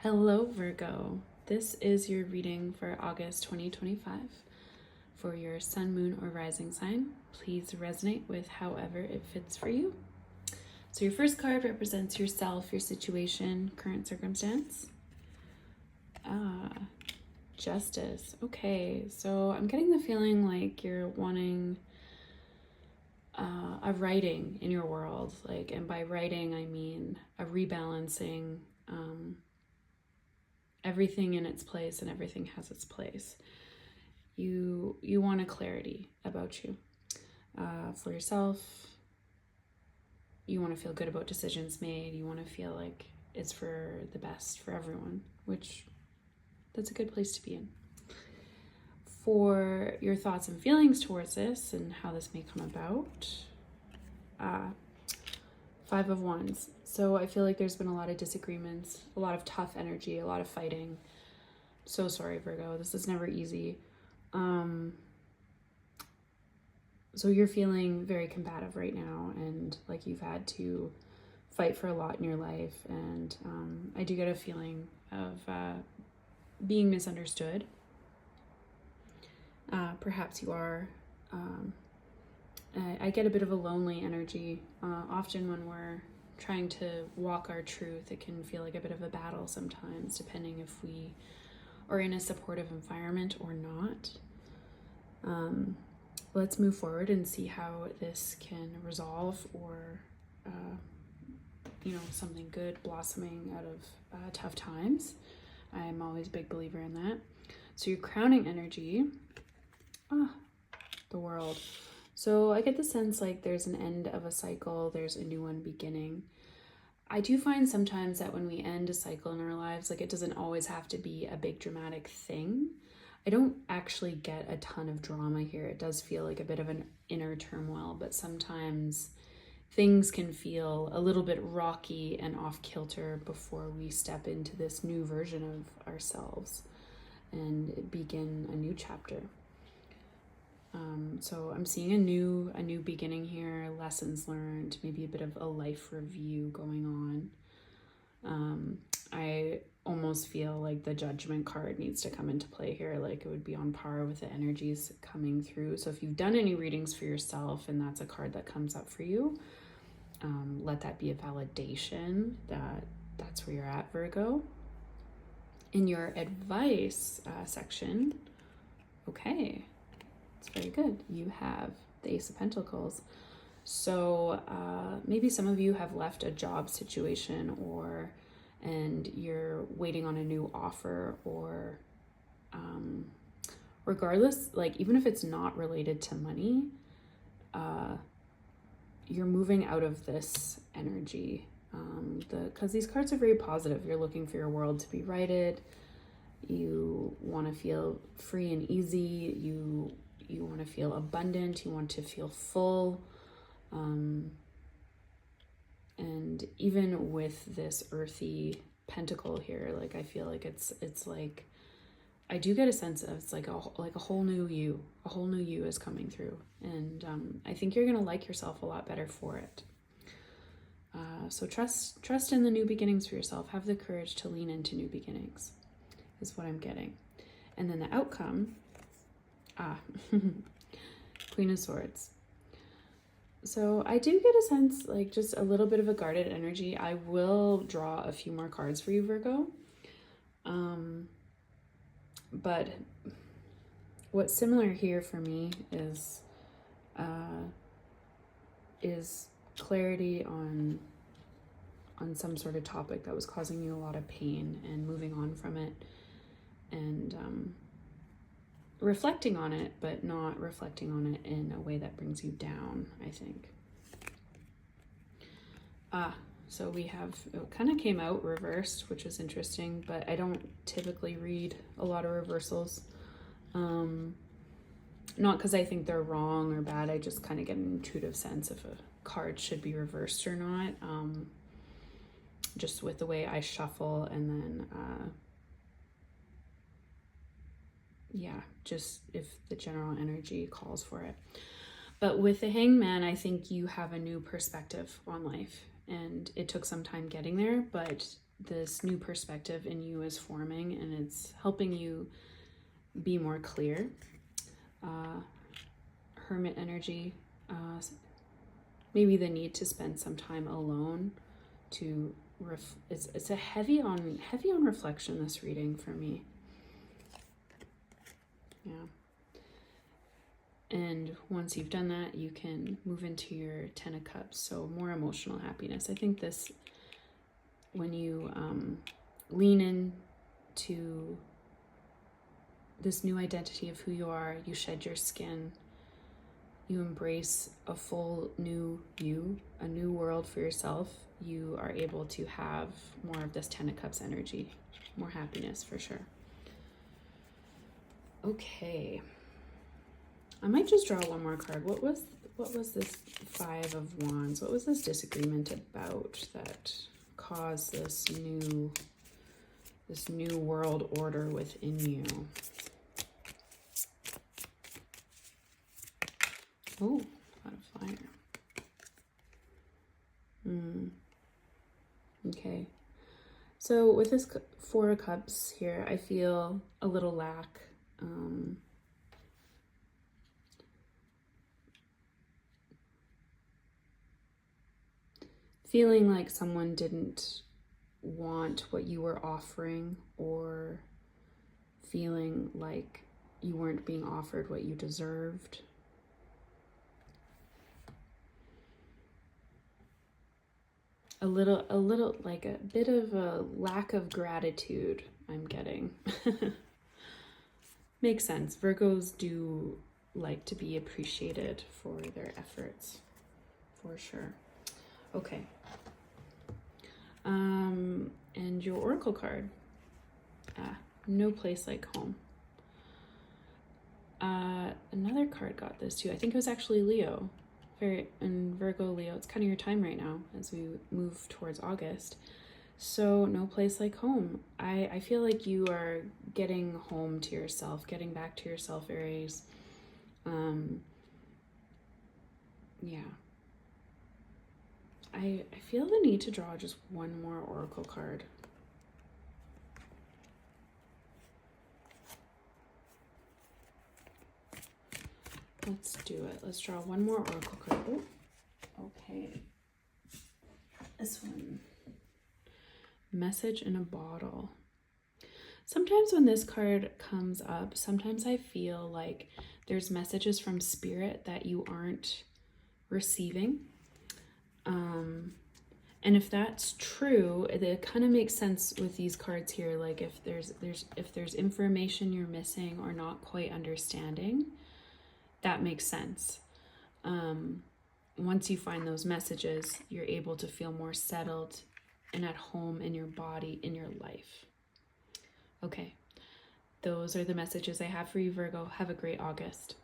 Hello, Virgo. This is your reading for August 2025 for your sun, moon, or rising sign. Please resonate with however it fits for you. So, your first card represents yourself, your situation, current circumstance. Justice. Okay, so I'm getting the feeling like you're wanting a righting in your world. And by righting, I mean a rebalancing. Everything in its place and everything has its place. You want a clarity about you for yourself. You want to feel good about decisions made. You want to feel like it's for the best for everyone, which that's a good place to be in. For your thoughts and feelings towards this and how this may come about, 5 of Wands. So I feel like there's been a lot of disagreements, a lot of tough energy, a lot of fighting. So sorry, Virgo. This is never easy. So you're feeling very combative right now, and like you've had to fight for a lot in your life. And I do get a feeling of being misunderstood. Perhaps you are. I get a bit of a lonely energy. Often when we're trying to walk our truth, it can feel like a bit of a battle sometimes, depending if we are in a supportive environment or not. Let's move forward and see how this can resolve, or something good blossoming out of tough times. I'm always a big believer in that. So your crowning energy, the World. So I get the sense like there's an end of a cycle, there's a new one beginning. I do find sometimes that when we end a cycle in our lives, like it doesn't always have to be a big dramatic thing. I don't actually get a ton of drama here. It does feel like a bit of an inner turmoil, but sometimes things can feel a little bit rocky and off kilter before we step into this new version of ourselves and begin a new chapter. So I'm seeing a new beginning here, lessons learned, maybe a bit of a life review going on. I almost feel like the Judgment card needs to come into play here, like it would be on par with the energies coming through. So if you've done any readings for yourself and that's a card that comes up for you, let that be a validation that that's where you're at, Virgo. In your advice section, okay, it's very good. You have the Ace of Pentacles. So maybe some of you have left a job situation, and you're waiting on a new offer, or regardless, like even if it's not related to money, you're moving out of this energy. Because these cards are very positive. You're looking for your world to be righted. You want to feel free and easy. You want to feel abundant. You want to feel full. And even with this earthy pentacle here, like I feel like it's like, I do get a sense of it's like a whole new you. A whole new you is coming through. And I think you're going to like yourself a lot better for it. So trust in the new beginnings for yourself. Have the courage to lean into new beginnings is what I'm getting. And then the outcome, Queen of Swords. So I do get a sense like just a little bit of a guarded energy. I will draw a few more cards for you, Virgo. But what's similar here for me is clarity on some sort of topic that was causing you a lot of pain, and moving on from it, and reflecting on it, but not reflecting on it in a way that brings you down, I think. So we have, it kind of came out reversed, which is interesting, but I don't typically read a lot of reversals. Not because I think they're wrong or bad, I just kind of get an intuitive sense if a card should be reversed or not. Just with the way I shuffle, and then just if the general energy calls for it. But with the Hangman, I think you have a new perspective on life, and it took some time getting there, but this new perspective in you is forming, and it's helping you be more clear. Hermit energy, maybe the need to spend some time alone to it's a heavy on reflection, this reading for me. Yeah. And once you've done that, you can move into your 10 of Cups, so more emotional happiness. I think this, when you lean in to this new identity of who you are, you shed your skin, you embrace a full new you, a new world for yourself, you are able to have more of this 10 of Cups energy, more happiness for sure. Okay. I might just draw one more card. What was this 5 of Wands? What was this disagreement about that caused this new world order within you? Oh, a lot of fire. Okay. So with this 4 of Cups here, I feel a little lack. Feeling like someone didn't want what you were offering, or feeling like you weren't being offered what you deserved. A little like a bit of a lack of gratitude I'm getting. Makes sense. Virgos do like to be appreciated for their efforts, for sure. Okay. And your oracle card. No place like home. Another card got this too. I think it was actually Leo. And Virgo, Leo, it's kind of your time right now as we move towards August. So no place like home. I feel like you are getting home to yourself, getting back to yourself, Aries. Yeah. I feel the need to draw just one more oracle card. Let's do it. Let's draw one more oracle card. Oh, okay. This one. Message in a bottle. Sometimes when this card comes up, sometimes I feel like there's messages from spirit that you aren't receiving. And if that's true, it kind of makes sense with these cards here. Like if there's information you're missing or not quite understanding, that makes sense. Once you find those messages, you're able to feel more settled and at home in your body, in your life. Okay, those are the messages I have for you, Virgo. Have a great August.